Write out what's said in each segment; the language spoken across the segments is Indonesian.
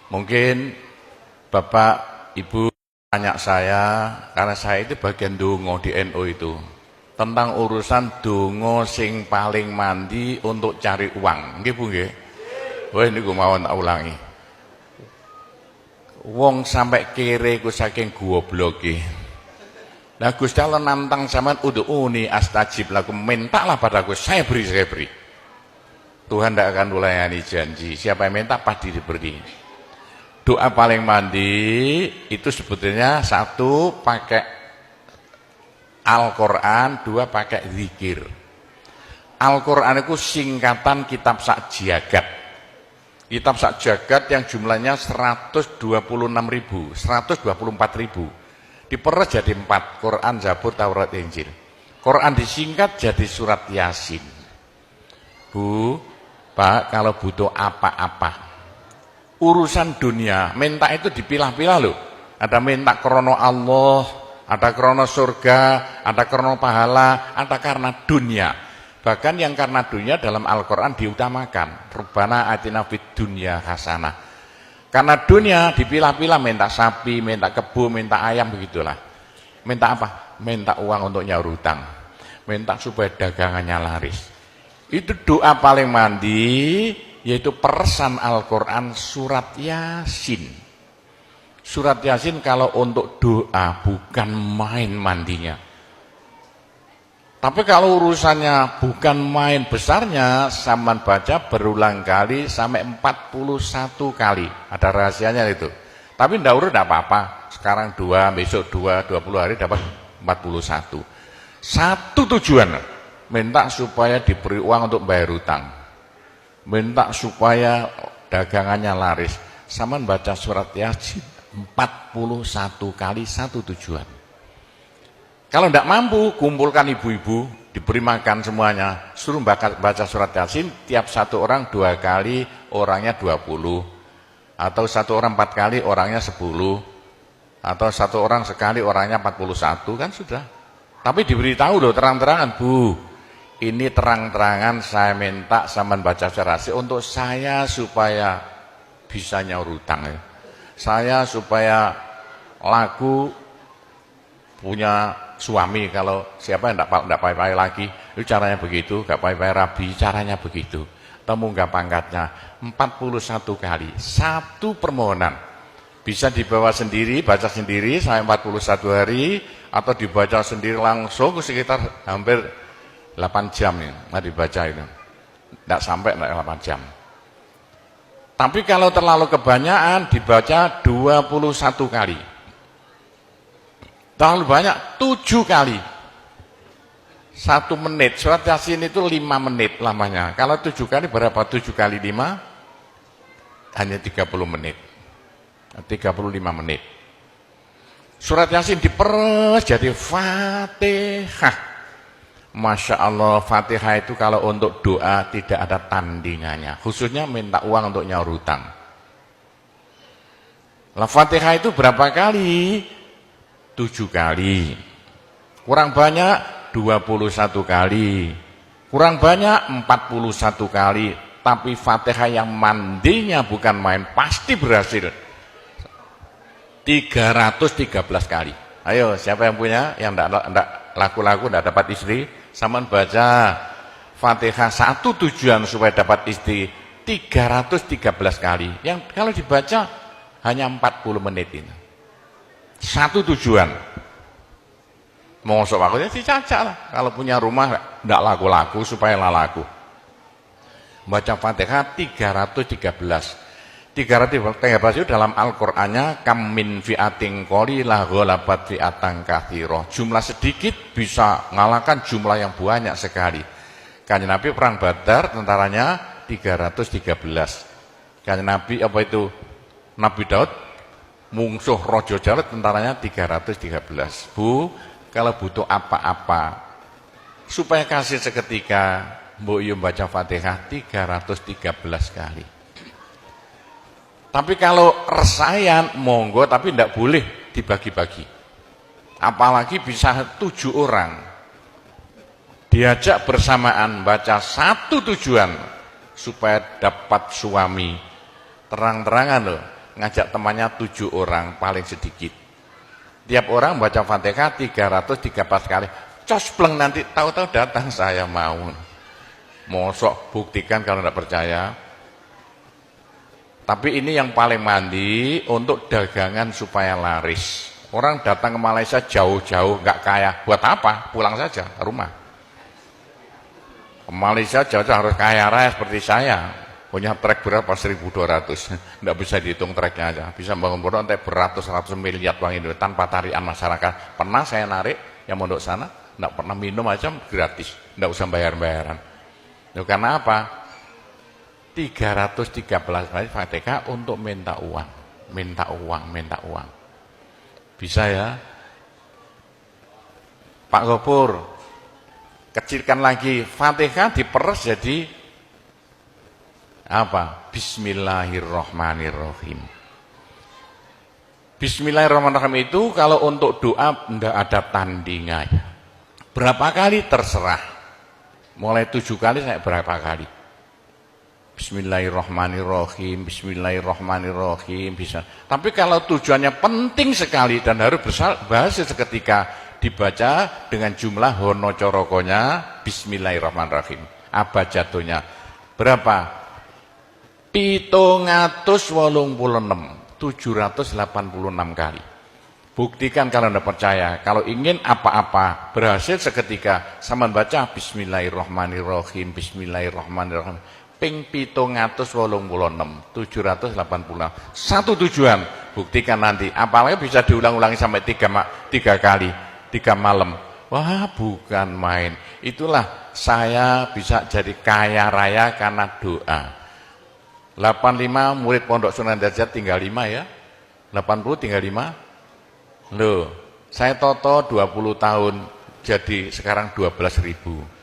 Mungkin Bapak, Ibu tanya saya, karena saya itu bagian dongo di NU itu, tentang urusan dongo sing paling mandi untuk cari uang. Nggih Bu nggih? Wah niku mawon tak ulangi. Wong sampai kere ku saking gobloke. Nah Gusti Allah nantang sampean ud'uni astajib lakum, mintalah padaku, saya beri. Tuhan tidak akan melayani janji. Siapa yang minta pasti diberi. Doa paling mandi itu sebetulnya satu pakai Al-Quran, dua pakai zikir. Al-Quran itu singkatan kitab sak jagat. Kitab sak jagat yang jumlahnya 126.000, 124.000. Diperes jadi 4, Quran, Zabur, Taurat, Injil. Quran disingkat jadi surat Yasin. Bu, Pak, kalau butuh apa-apa, urusan dunia, minta itu dipilah-pilah loh. Ada minta krono Allah, ada krono surga, ada krono pahala, ada karena dunia. Bahkan yang karena dunia dalam Al-Quran diutamakan. Rabbana atina fid dunya hasanah. Karena dunia dipilah-pilah, minta sapi, minta kebo, minta ayam, begitulah. Minta apa? Minta uang untuk nyaur hutang. Minta supaya dagangannya laris. Itu doa paling mandi, yaitu peresan Al-Quran surat Yasin. Surat Yasin kalau untuk doa bukan main mandinya. Tapi kalau urusannya bukan main besarnya, sampean baca berulang kali sampai 41 kali. Ada rahasianya itu. Tapi ndak urut ndak apa-apa. Sekarang 2, besok 2, 20 hari dapat 41. Satu tujuan, minta supaya diberi uang untuk bayar hutang. Minta supaya dagangannya laris. Sampean baca surat Yasin 41 kali, satu tujuan. Kalau tidak mampu, kumpulkan ibu-ibu, diberi makan semuanya, suruh baca surat Yasin, tiap satu orang 2 kali, orangnya 20, atau satu orang 4 kali, orangnya 10, atau satu orang sekali, orangnya 41, kan sudah. Tapi diberitahu loh terang-terangan, Bu, ini terang-terangan saya minta sampean baca surat Yasin untuk saya supaya bisa nyaur hutang ya. Saya supaya laku punya suami, kalau siapa yang tidak pai-pai lagi, itu caranya begitu, gak pai-pai rabi, caranya begitu. Temu gak pangkatnya, 41 kali, satu permohonan. Bisa dibawa sendiri, baca sendiri sampai 41 hari, atau dibaca sendiri langsung sekitar hampir 8 jam ya, dibaca itu. Tidak sampai 8 jam. Tapi kalau terlalu kebanyakan, dibaca 21 kali. Terlalu banyak 7 kali. 1 menit. Surat Yasin itu 5 menit lamanya. Kalau 7 kali berapa? 7 kali 5 hanya 30 menit. 35 menit. Surat Yasin diperes jadi Fatihah. Masya Allah, Fatihah itu kalau untuk doa tidak ada tandingannya. Khususnya minta uang untuk nyaur hutang. Lah Fatihah itu berapa kali? 7 kali. Kurang banyak 21 kali. Kurang banyak 41 kali. Tapi Fatihah yang mandinya bukan main, pasti berhasil 313 kali. Ayo, siapa yang punya, yang enggak laku-laku, enggak dapat istri, sampean baca Fatihah, satu tujuan supaya dapat istri 313 kali. Yang kalau dibaca hanya 40 menit ini. Satu tujuan. Mosok aku ya dicacak lah. Kalau punya rumah enggak laku-laku supaya laku. Baca Fatihah 313. 313 itu dalam Al-Qur'annya kam min fi'atin qalilah ghalabat fi'atan katsirah. Jumlah sedikit bisa mengalahkan jumlah yang banyak sekali. Kanjeng Nabi perang Badar tentaranya 313. Kanjeng Nabi apa itu? Nabi Daud mungsuh Raja Jalut tentaranya 313. Bu, kalau butuh apa-apa supaya kasih seketika, mbok yo baca Fatihah 313 kali. Tapi kalau resayan monggo, tapi tidak boleh dibagi-bagi. Apalagi bisa 7 orang diajak bersamaan baca satu tujuan supaya dapat suami. Terang-terangan loh. ngajak temannya 7 orang paling sedikit. Tiap orang baca Fatihah 313 kali. Cospleng nanti tahu-tahu datang saya mau. Mosok buktikan kalau tidak percaya. Tapi ini yang paling mandi untuk dagangan supaya laris. Orang datang ke Malaysia jauh-jauh nggak kaya, buat apa? Pulang saja ke rumah. Ke Malaysia jauh-jauh harus kaya raya seperti saya. Punya trek berapa? 1.200. Nggak bisa dihitung treknya aja. Bisa bangun pondok sampai beratus-ratus miliar uang Indonesia tanpa tarian masyarakat. Pernah saya narik yang mondok sana, nggak pernah minum aja gratis, nggak usah bayar-bayaran. Karena apa? 313 kali Fatihah untuk minta uang, minta uang, minta uang. Bisa ya? Pak Gopur, kecilkan lagi, Fatihah diperes jadi apa? Bismillahirrahmanirrahim. Bismillahirrahmanirrahim itu kalau untuk doa tidak ada tandingannya. Berapa kali terserah. Mulai 7 kali saya berapa kali. Bismillahirrahmanirrahim, Bismillahirrahmanirrahim bisa. Tapi kalau tujuannya penting sekali dan harus berhasil seketika dibaca dengan jumlah hono corokonya Bismillahirrahmanirrahim. Abjadnya berapa? 786 kali. Buktikan kalau Anda percaya. Kalau ingin apa-apa berhasil seketika sama baca Bismillahirrahmanirrahim, Bismillahirrahmanirrahim. Ping 786 satu tujuan. Buktikan nanti. Apalagi bisa diulang-ulangi sampai 3 kali, 3 malam. Wah, bukan main. Itulah saya bisa jadi kaya raya karena doa. 85 murid Pondok Sunan Derajat tinggal 5 ya. 80 tinggal 5. Loh, saya toto 20 tahun jadi sekarang 12.000.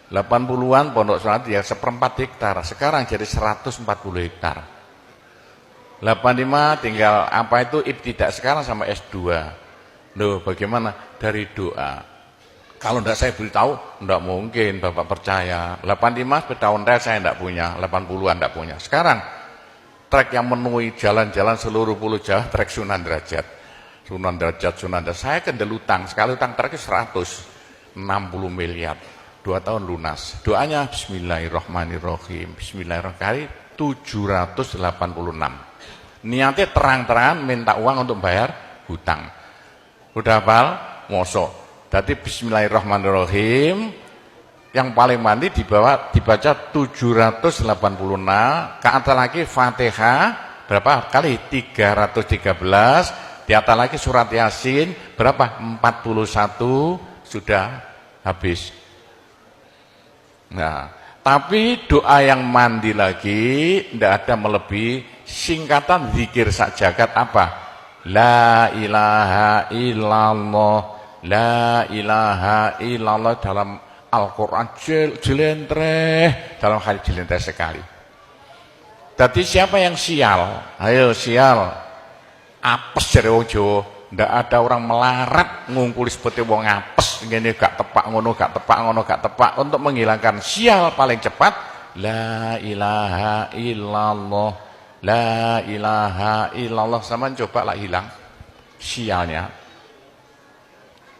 80-an Pondok Sunan ya 1/4 hektar, sekarang jadi 140 hektar. 85 tinggal apa itu ibtidak sekarang sama S2. Loh, bagaimana? Dari doa. Kalau tidak saya beritahu, tidak mungkin Bapak percaya. 85 sepeda ontel saya tidak punya, 80-an tidak punya. Sekarang trek yang memenuhi jalan-jalan seluruh pulau Jawa trek Sunan Derajat. Sunan Derajat. Saya kendel utang, sekali utang terakhir 160 miliar, 2 tahun lunas. Doanya Bismillahirrahmanirrahim, Bismillahirrahmanirrahim, 786. Niatnya terang-terangan minta uang untuk bayar hutang. Udah hafal? Mosok. Jadi Bismillahirrahmanirrahim, yang paling mandi dibaca 786, ke atas lagi Fatihah, berapa kali? 313. Di atas lagi surat Yasin berapa? 41 sudah habis. Nah, tapi doa yang mandi lagi tidak ada melebihi singkatan zikir sak jagat apa? La ilaha illallah, la ilaha illallah dalam Al-Qur'an jelentreh, dalam hadis jelentreh sekali. Jadi siapa yang sial? Ayo sial. Apes dari wong Jawa, ndak ada orang melarat ngungkuli seperti wong apes ngene gak tepak ngono gak tepak ngono gak tepak. Untuk menghilangkan sial paling cepat la ilaha illallah, la ilaha illallah. Sama coba lah hilang sialnya.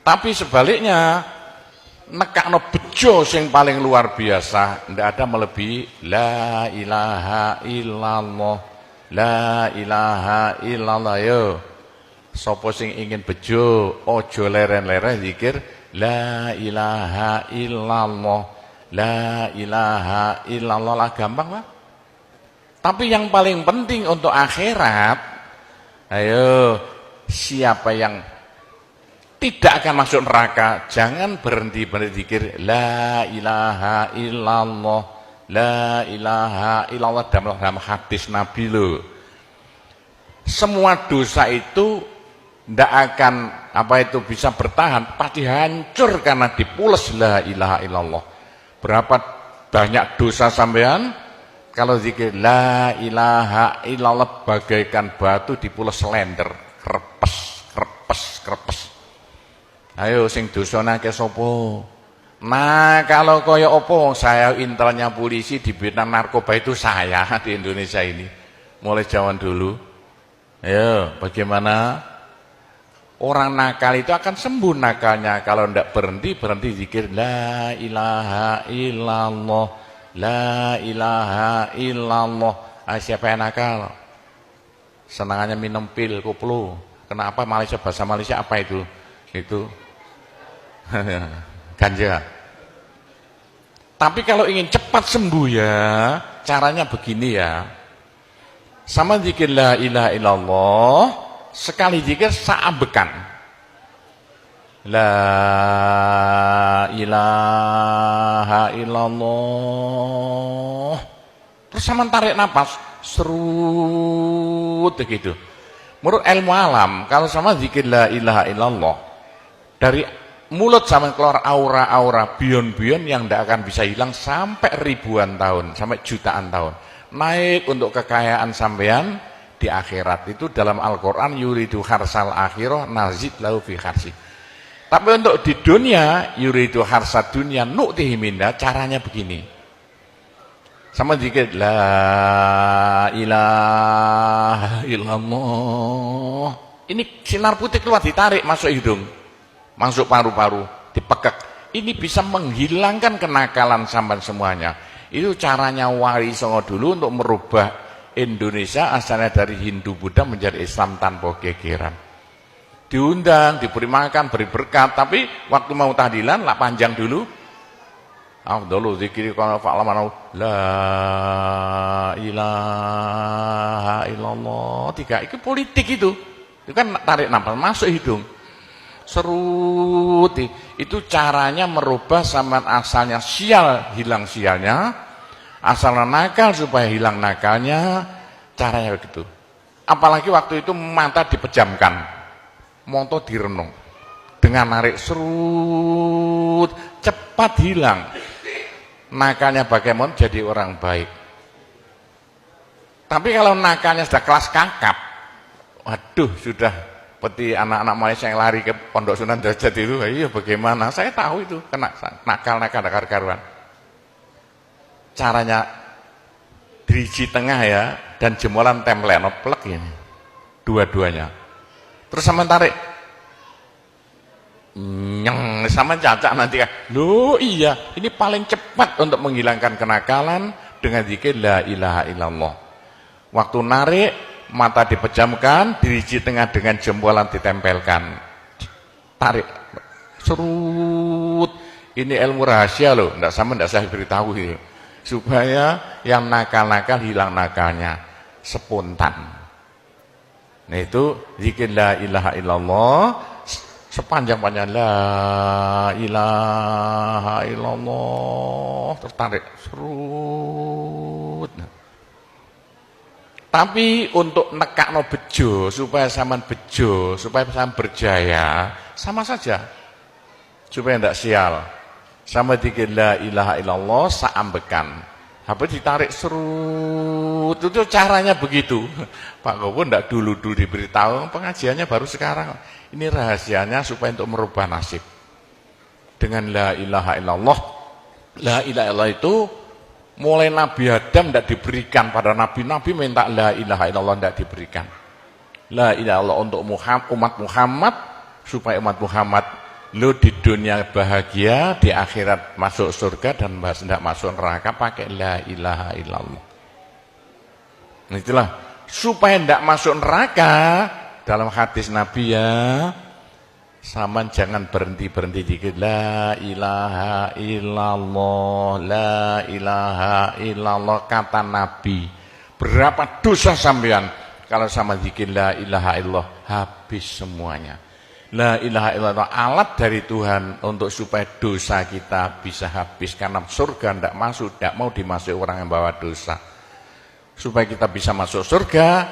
Tapi sebaliknya nekakno bejo sing paling luar biasa, ndak ada melebihi la ilaha illallah. La ilaha illallah. Yo sapa sing ingin bejo ojo leren-leren zikir la ilaha illallah, la ilaha illallah lah, gampang lah. Tapi yang paling penting untuk akhirat, ayo siapa yang tidak akan masuk neraka jangan berhenti berzikir la ilaha illallah, la ilaha illallah. Dalam hadis Nabi loh, semua dosa itu tidak akan bisa bertahan, pasti hancur karena dipules la ilaha illallah. Berapa banyak dosa sampean kalau zikir la ilaha illallah bagaikan batu dipules slender, krepes krepes krepes. Ayo sing dosane akeh sapa? Nah, kalau koyo opo, saya intelnya polisi di bidang narkoba itu saya di Indonesia ini. Mulai zaman dulu. Ayo, bagaimana? Orang nakal itu akan sembuh nakalnya kalau tidak berhenti zikir la ilaha illallah, la ilaha illallah. Siapa yang nakal? Senangannya minum pil, koplo. Kenapa Malaysia, bahasa Malaysia apa itu? Itu ganja. Tapi kalau ingin cepat sembuh ya, caranya begini ya. Sama zikir la ilaha illallah, sekali zikir saambekan. La ilaha illallah. Terus sama tarik napas, serut begitu. Menurut ilmu alam, kalau sama zikir la ilaha illallah, dari mulut sama keluar aura-aura bion-bion yang tidak akan bisa hilang sampai ribuan tahun, sampai jutaan tahun. Naik untuk kekayaan sampean di akhirat. Itu dalam Al-Quran, yuridu harsal akhirah nazid lahu fi harsi. Tapi untuk di dunia, yuridu harsad dunia nu'tihi minha, caranya begini. Sama dikit la ilaha illallah. Ini sinar putih keluar, ditarik masuk hidung, masuk paru-paru, dipekek. Ini bisa menghilangkan kenakalan sampai semuanya. Itu caranya Wali Songo dulu untuk merubah Indonesia asalnya dari Hindu Buddha menjadi Islam tanpa gegeran. Diundang, diberi makan, beri berkat, tapi waktu mau tahlilan lah panjang dulu. Afdalu dzikri kana fa'laman la ilaha illallah. Tiga itu politik itu. Itu kan tarik nafas masuk hidung. Serut. Itu caranya merubah zaman asalnya sial, hilang sialnya. Asalnya nakal supaya hilang nakalnya. Caranya begitu. Apalagi waktu itu mata dipejamkan. Monto direnung. Dengan narik serut, cepat hilang. Nakalnya bagaimana jadi orang baik. Tapi kalau nakalnya sudah kelas kakap, waduh sudah seperti anak-anak Malaysia yang lari ke Pondok Sunan Derajat itu, iya bagaimana? Saya tahu itu kena nakal-nakal karuan. Caranya diriji tengah ya, dan jemuran template plek ini, dua-duanya. Terus sama tarik, nyeng sama cacak nanti kan. Loh iya, ini paling cepat untuk menghilangkan kenakalan dengan zikir la ilaha illallah. Waktu narik, mata dipejamkan, diriji tengah dengan jempolan ditempelkan. Tarik, serut. Ini ilmu rahasia loh, enggak saya beritahu itu. Supaya yang nakal-nakal hilang nakalnya spontan. Nah itu zikir la ilaha illallah. Sepanjang-panjang la ilaha illallah, tertarik serut. Tapi untuk nekakno bejo, supaya sampean bejo, supaya sampean berjaya, sama saja. Supaya tidak sial. Sama dikit la ilaha illallah saambekan. Habis ditarik serut, itu caranya begitu. Pak Gowo tidak dulu diberitahu, pengajiannya baru sekarang. Ini rahasianya supaya untuk merubah nasib. Dengan la ilaha illallah. La ilaha illallah itu mulai Nabi Adam tidak diberikan pada nabi-nabi minta la ilaha illallah tidak diberikan. La ilaha illallah untuk umat Muhammad supaya umat Muhammad lo di dunia bahagia, di akhirat masuk surga dan tidak masuk neraka pakai la ilaha illallah. Nah, itulah supaya tidak masuk neraka. Dalam hadis Nabi ya, sama jangan berhenti dikit la ilaha illallah, la ilaha illallah kata Nabi. Berapa dosa sampean kalau sama zikir la ilaha illallah habis semuanya. La ilaha illallah alat dari Tuhan untuk supaya dosa kita bisa habis, karena surga tidak masuk, tidak mau dimasuki orang yang bawa dosa. Supaya kita bisa masuk surga,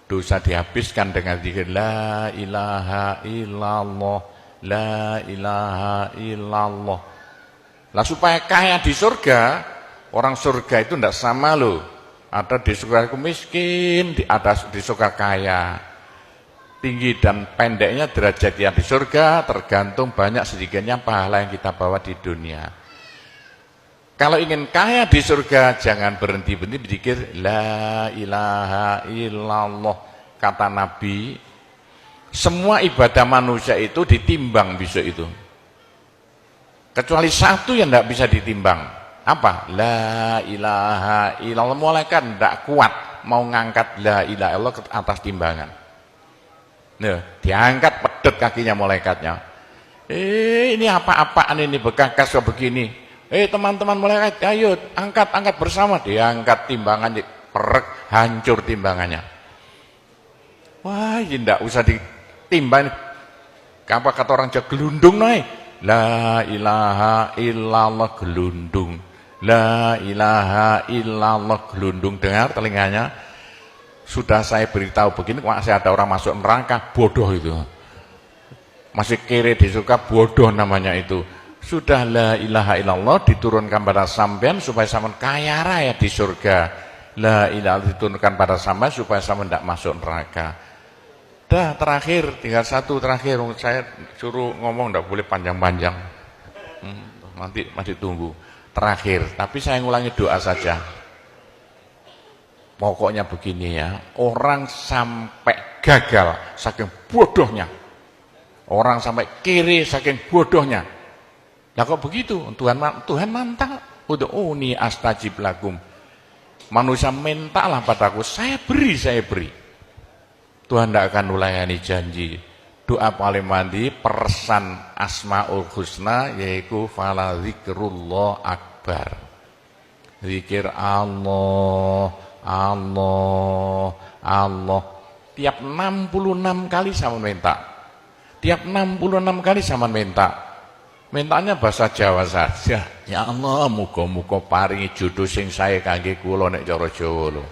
dosa dihabiskan dengan zikir la ilaha illallah, la ilaha illallah. Lah supaya kaya di surga, orang surga itu tidak sama loh. Ada di surga itu miskin, ada di surga kaya. Tinggi dan pendeknya derajat yang di surga tergantung banyak sedikitnya pahala yang kita bawa di dunia. Kalau ingin kaya di surga, jangan berhenti berzikir la ilaha illallah. kata Nabi, semua ibadah manusia itu ditimbang besok itu. Kecuali satu yang tidak bisa ditimbang. Apa? La ilaha illallah. Malaikat tidak kuat mau ngangkat la ilaha illallah ke atas timbangan. Nah, diangkat pedet kakinya malaikatnya. Ini apa-apaan ini bekas begini. Teman-teman malaikat, ayo angkat bersama. Diangkat timbangannya, perek, hancur timbangannya. Wah, ini tidak usah ditimbang. Apa kata orang Jawa, gelundung naik. La ilaha illallah gelundung. La ilaha illallah gelundung. Dengar telinganya. Sudah saya beritahu begini, masih ada orang masuk neraka, bodoh itu. Masih kere di surga, bodoh namanya itu. Sudah la ilaha illallah diturunkan pada sampean supaya sampean kaya raya di surga. La ilaha diturunkan pada sampean supaya sampean tidak masuk neraka. Dah terakhir, tinggal satu terakhir. Saya suruh ngomong tidak boleh panjang-panjang. Nanti masih tunggu. Terakhir, tapi saya ngulangi doa saja. Pokoknya begini ya, orang sampai gagal saking bodohnya. Orang sampai kiri saking bodohnya. Lah kok begitu? Tuhan mantap. Ud'uni astajib lakum. Manusia mintalah padaku, saya beri. Tuhan tidak akan ulayani janji. Doa paling mandi persan Asmaul Husna yaitu fala zikrullah akbar. Zikir Allah, Allah, Allah. Tiap 66 kali sama minta. Tiap 66 kali sama minta. Mintanya bahasa Jawa saja. Ya Allah, muga-muga paringi jodoh sing sae kangge kula nek cara Jawa lho.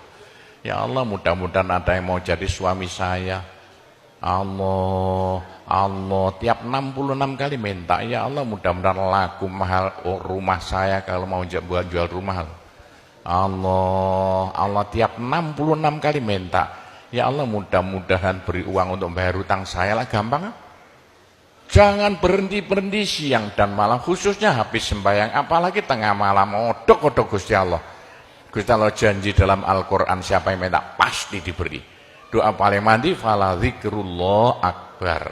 Ya Allah, mudah-mudahan ada yang mau jadi suami saya. Allah, Allah, tiap 66 kali minta. Ya Allah, mudah-mudahan laku mahal rumah saya kalau mau jual rumah. Allah, Allah, tiap 66 kali minta. Ya Allah, mudah-mudahan beri uang untuk bayar hutang saya lah, gampang. Jangan berhenti siang dan malam, khususnya habis sembahyang, apalagi tengah malam. Odok-odok Gusti Allah. Gusti Allah janji dalam Al-Quran, siapa yang minta pasti diberi. Doa paling mandi fala zikrullah akbar.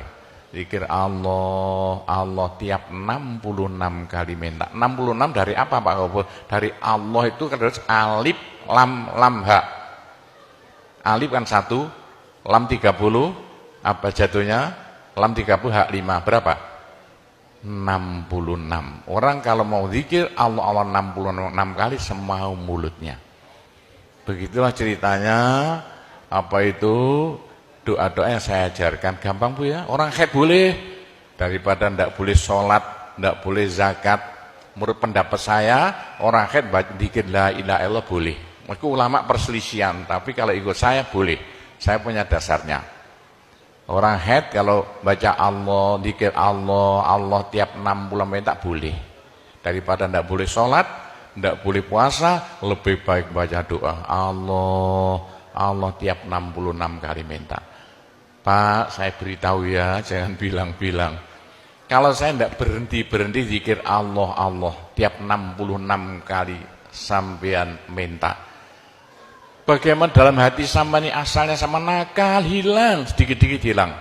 Zikir Allah, Allah tiap 66 kali minta. 66 dari apa Pak Gopur? Dari Allah itu kan harus alif lam ha. Alif kan 1, lam 30, apa jatuhnya? Lam 30 hak 5 berapa? 66. Orang kalau mau zikir Allah 66 kali semau mulutnya. Begitulah ceritanya. Apa itu doa-doa yang saya ajarkan. Gampang Bu ya. Orang haid boleh, daripada tidak boleh sholat, tidak boleh zakat. Menurut pendapat saya, orang haid zikir la ilaha illallah boleh. Itu ulama perselisihan, tapi kalau ikut saya boleh. Saya punya dasarnya. Orang haid kalau baca Allah, zikir Allah, Allah tiap 60 menit tak boleh. Daripada tidak boleh sholat, tidak boleh puasa, lebih baik baca doa Allah, Allah tiap 66 kali minta. Pak, saya beritahu ya, jangan bilang-bilang. Kalau saya tidak berhenti zikir Allah, Allah tiap 66 kali sampean minta. Bagaimana dalam hati sama ini asalnya sama nakal, hilang, sedikit-sedikit hilang.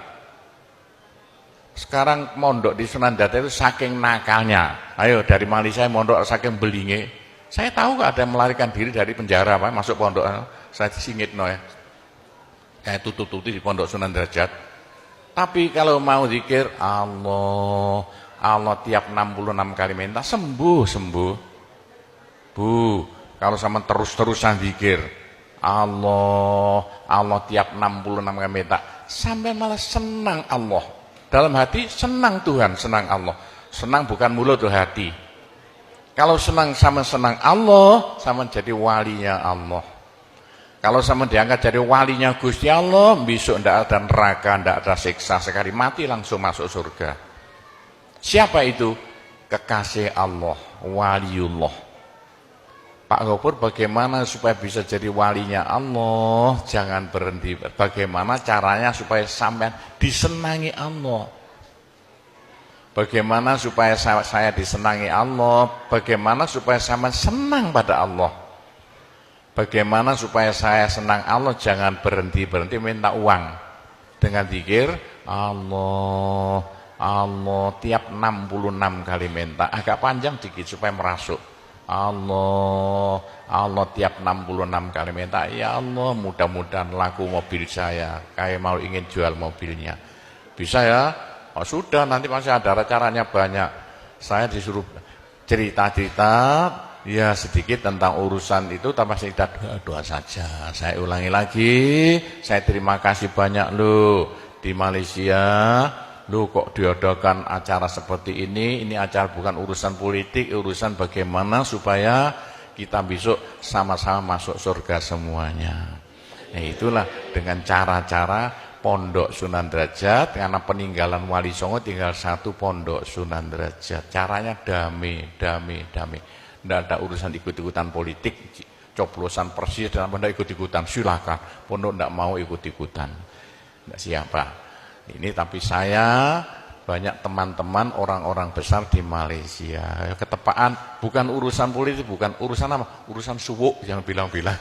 Sekarang mondok di Sunan Data itu saking nakalnya. Ayo dari Malaysia mondok saking belinge. Saya tahu gak ada yang melarikan diri dari penjara Pak, masuk pondok. Saya singit no ya. Kayak tutup-tutup di pondok Sunan Derajat. Tapi kalau mau zikir Allah, Allah tiap 66 kali minta sembuh. Bu, kalau sama terus-terusan zikir Allah, Allah tiap 66 kali minta, sampai malah senang Allah. Dalam hati senang Tuhan, senang Allah. Senang bukan mulut tuh hati. Kalau senang sama senang Allah, sama jadi walinya Allah. Kalau sama diangkat jadi walinya Gusti Allah, besok tidak ada neraka, tidak ada siksa, sekali mati langsung masuk surga. Siapa itu? Kekasih Allah, waliullah. Pak Gopur, bagaimana supaya bisa jadi walinya Allah? Jangan berhenti. Bagaimana caranya supaya sampai disenangi Allah? Bagaimana supaya saya disenangi Allah? Bagaimana supaya sampai senang pada Allah? Bagaimana supaya saya senang Allah, jangan berhenti-berhenti minta uang. Dengan zikir Allah, Allah tiap 66 kali minta. Agak panjang dikit supaya merasuk. Allah, Allah tiap 66 kali minta. Ya Allah, mudah-mudahan laku mobil saya. Kayak mau ingin jual mobilnya. Bisa ya? Oh, sudah, nanti masih ada caranya banyak. Saya disuruh cerita-cerita ya sedikit tentang urusan itu, tanpa cerita doa saja. Saya ulangi lagi, saya terima kasih banyak loh di Malaysia. Loh kok diadakan acara seperti ini acara bukan urusan politik, urusan bagaimana supaya kita besok sama-sama masuk surga semuanya. Nah itulah dengan cara-cara Pondok Sunan Derajat, karena peninggalan Wali Songo tinggal satu Pondok Sunan Derajat. Caranya damai. Tidak ada urusan ikut-ikutan politik, coblosan persis dan pondok ikut-ikutan, silakan. Pondok tidak mau ikut-ikutan. Tidak siapa. Ini tapi saya banyak teman-teman orang-orang besar di Malaysia. Ketepaan bukan urusan politik, bukan urusan apa? Urusan suwuk yang bilang-bilang.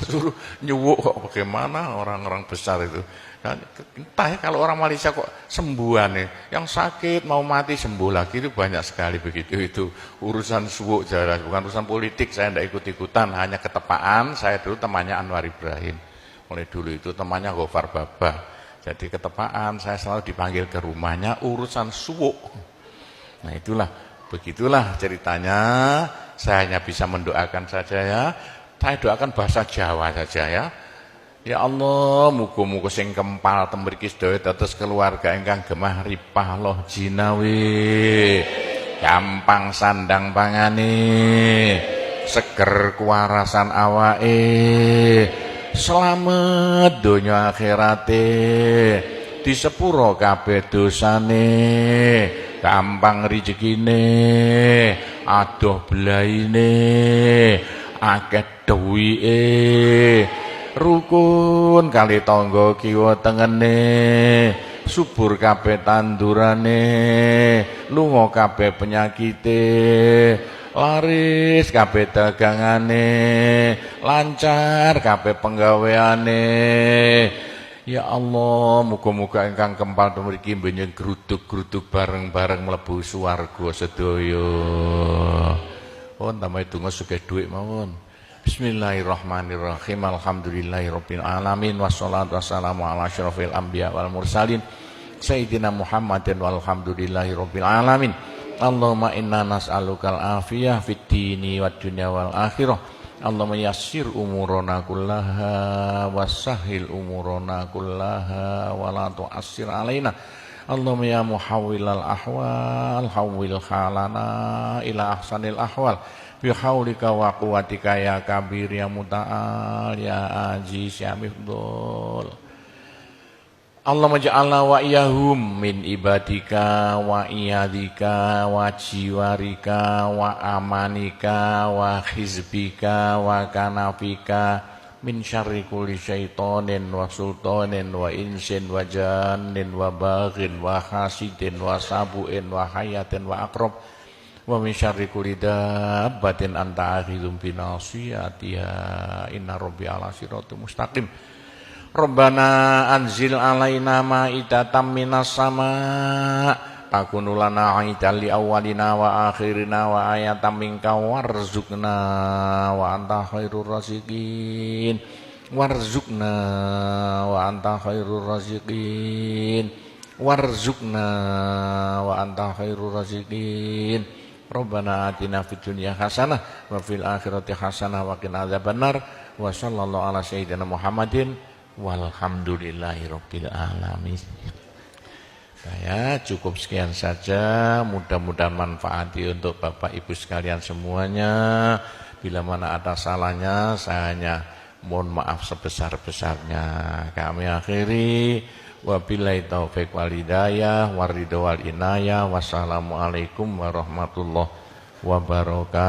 Suruh nyuwuk kok bagaimana orang-orang besar itu. Entah ya kalau orang Malaysia kok sembuhan nih, yang sakit mau mati sembuh lagi itu banyak sekali begitu. Itu urusan suwuk jelas, bukan urusan politik. Saya tidak ikut-ikutan, hanya ketepaan. Saya dulu temannya Anwar Ibrahim, mulai dulu itu temannya Gofar Babah. Jadi ketepaan saya selalu dipanggil ke rumahnya urusan suwuk. Nah itulah, begitulah ceritanya. Saya hanya bisa mendoakan saja ya. Saya doakan bahasa Jawa saja ya. Ya Allah, muga-muga sing kempal tembriki sedaya dados keluarga ingkang gemah ripah loh jinawi. Gampang sandang pangane, seger kuwarasan awake. Selamat donya akhirate, disepuro kabeh dosane, gampang rezekine, adoh belaine, akeh duwike, rukun kali tangga kiwa tengene, subur kabeh tandurane, lunga kabeh penyakite, laris kabeh dagangane, lancar kabeh penggaweane. Ya Allah, muga-muga ingkang kempal mriki mbenjing gruduk-gruduk bareng-bareng mlebu swarga sedaya. Pun tambahi donga sugih dhuwit mawon. Bismillahirrahmanirrahim. Alhamdulillahirabbil alamin wassalatu wassalamu ala asyrofil anbiya wal mursalin sayyidina Muhammadin walhamdulillahirabbil alamin. Allahumma inna nas'alukal afiyah fid dini wad dunya wal akhirah. Allahumma yassir umurana kullaha wassahhil umurana kullaha wa la tu'assir alaina. Allahumma ya muhawwilal ahwal hawwil halana ila ahsanil ahwal bi haulika wa quwwatika ya kabir ya muta'al ya aziz ya mifdul. Allahumma ja'alna wa iyahum min ibadika wa iyadika wa jiwarika wa amanika wa hizbika wa kanafika min syarri kulli syaitonin wa sultanin wa insin wa jannin wa baghin wa hasidin wa sabuin wa hayatin wa akrab wa min syarri kulli dabbatin anta akhidhum binasiyatiha inna rabbi ala siratul mustaqim. Rabbana anzil alaina ma'idatan minas sama' takunu lana aidan li awwalina wa akhirina wa ayatan minka warzuqna wa anta khairur raziqin warzuqna wa anta khairur raziqin warzuqna wa anta khairur raziqin. Rabbana atina fid dunya hasanah wa fil akhirati hasanah wa qina adzabannar wa sallallahu ala sayyidina Muhammadin walhamdulillahirabbil alamin. Ya, cukup sekian saja. Mudah-mudahan manfaati untuk Bapak Ibu sekalian semuanya. Bila mana ada salahnya, saya hanya mohon maaf sebesar-besarnya. Kami akhiri wabillahi taufik wal hidayah waridho wal inayah. Wassalamualaikum warahmatullahi wabarakatuh.